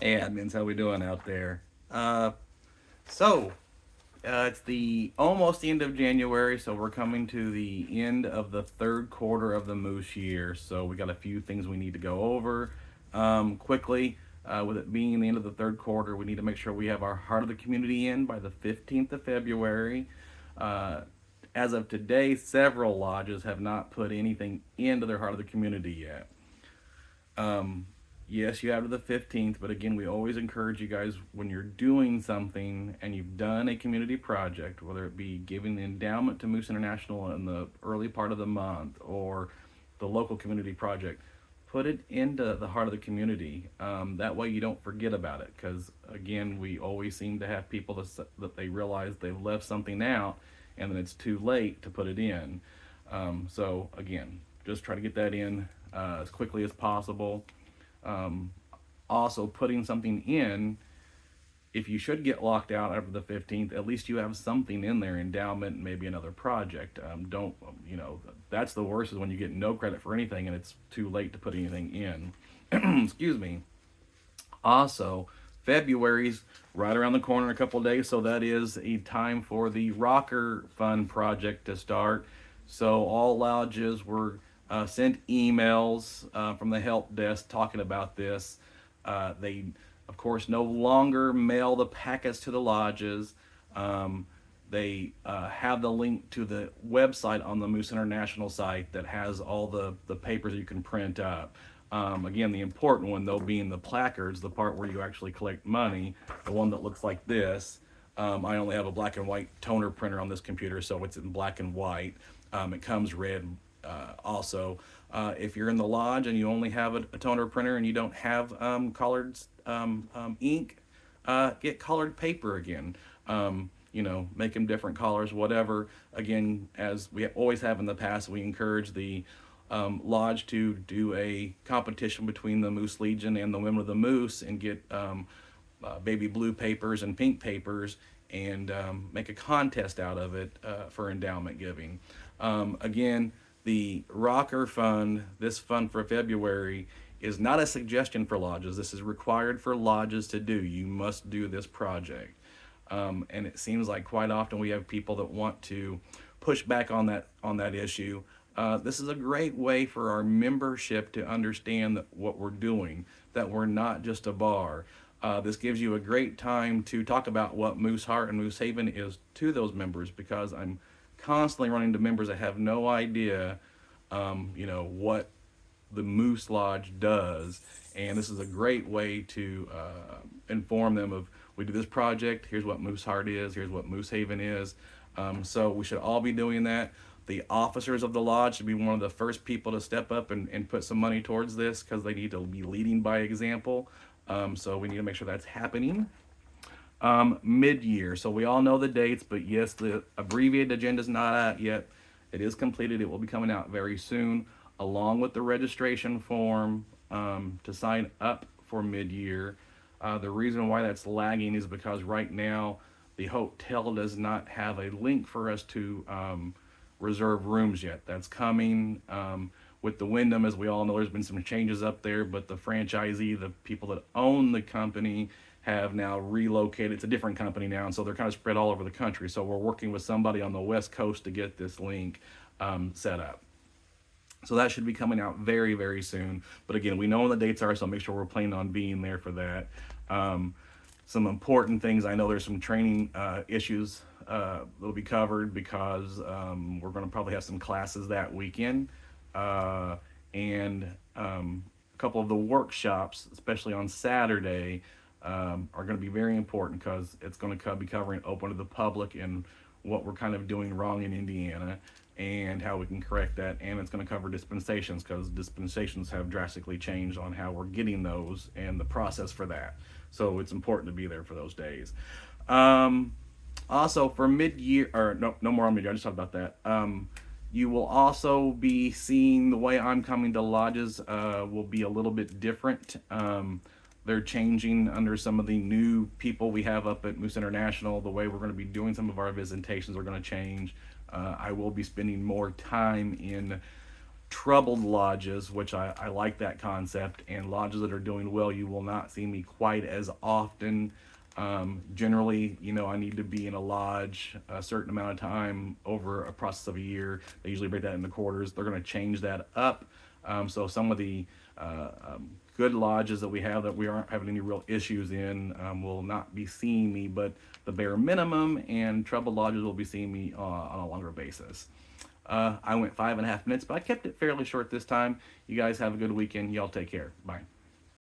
Hey admins, how we doing out there? So it's the almost the end of January, so we're coming to the end of the third quarter of the Moose year. So we got a few things we need to go over quickly. With it being the end of the third quarter, we need to make sure we have our Heart of the Community in by the 15th of February. Uh, as of today, several lodges have not put anything into their Heart of the Community yet. Um, yes, you have to the 15th, but again, we always encourage you guys when you're doing something and you've done a community project, whether it be giving the endowment to Moose International in the early part of the month or the local community project, put it into the heart of the community. That way you don't forget about it because, again, we always seem to have people that they realize they've left something out and then it's too late to put it in. So, again, just try to get that in as quickly as possible. Um, Also, putting something in, if you should get locked out after the 15th, at least you have something in there, endowment, maybe another project. Don't, that's the worst is when you get no credit for anything and it's too late to put anything in. Excuse me. Also, February's right around the corner in a couple of days, so that is a time for the Rocker Fund project to start. So all lodges were sent emails from the help desk talking about this. They, of course, no longer mail the packets to the lodges. Um, they have the link to the website on the Moose International site that has all the papers you can print up. Again, the important one though being the placards, the part where you actually collect money, the one that looks like this. I only have a black and white toner printer on this computer, so it's in black and white. It comes red also. If you're in the lodge and you only have a toner printer and you don't have colored ink, get colored paper again. Make them different colors, whatever. Again, as we always have in the past, we encourage the lodge to do a competition between the Moose Legion and the Women of the Moose and get baby blue papers and pink papers and make a contest out of it for endowment giving. Again, the Rocker Fund, this fund for February, is not a suggestion for lodges. This is required for lodges to do. You must do this project. And it seems like quite often we have people that want to push back on that issue. This is a great way for our membership to understand that what we're doing, that we're not just a bar. This gives you a great time to talk about what Moose Heart and Moose Haven is to those members because I'm constantly running into members that have no idea, what the Moose Lodge does. And this is a great way to inform them of we do this project, here's what Moose Heart is, here's what Moose Haven is. So we should all be doing that. The officers of the lodge should be one of the first people to step up and put some money towards this because they need to be leading by example. So we need to make sure that's happening. Mid-year. So we all know the dates, but yes, the abbreviated agenda is not out yet. It is completed. It will be coming out very soon, along with the registration form to sign up for mid-year. The reason why that's lagging is because right now the hotel does not have a link for us to reserve rooms yet. That's coming. With the Wyndham, as we all know, there's been some changes up there, but the franchisee, the people that own the company, have now relocated. It's a different company now, and so they're kind of spread all over the country. So we're working with somebody on the West Coast to get this link set up. So that should be coming out very, very soon. But again, we know when the dates are, so make sure we're planning on being there for that. Some important things. I know there's some training issues that'll be covered because we're going to probably have some classes that weekend. And a couple of the workshops, especially on Saturday, are going to be very important because it's going to be covering open to the public and what we're kind of doing wrong in Indiana and how we can correct that. And it's going to cover dispensations because dispensations have drastically changed on how we're getting those and the process for that. So it's important to be there for those days. Also, for mid-year, or no more on mid-year, I just talked about that. You will also be seeing the way I'm coming to lodges will be a little bit different. They're changing under some of the new people we have up at Moose International. The way we're going to be doing some of our visitations are going to change. I will be spending more time in troubled lodges, which I like that concept, and lodges that are doing well, you will not see me quite as often. Generally, I need to be in a lodge a certain amount of time over a process of a year. They usually break that into quarters. They're going to change that up. So some of the good lodges that we have that we aren't having any real issues in will not be seeing me, but the bare minimum and troubled lodges will be seeing me on a longer basis. I went 5.5 minutes, but I kept it fairly short this time. You guys have a good weekend. Y'all take care. Bye.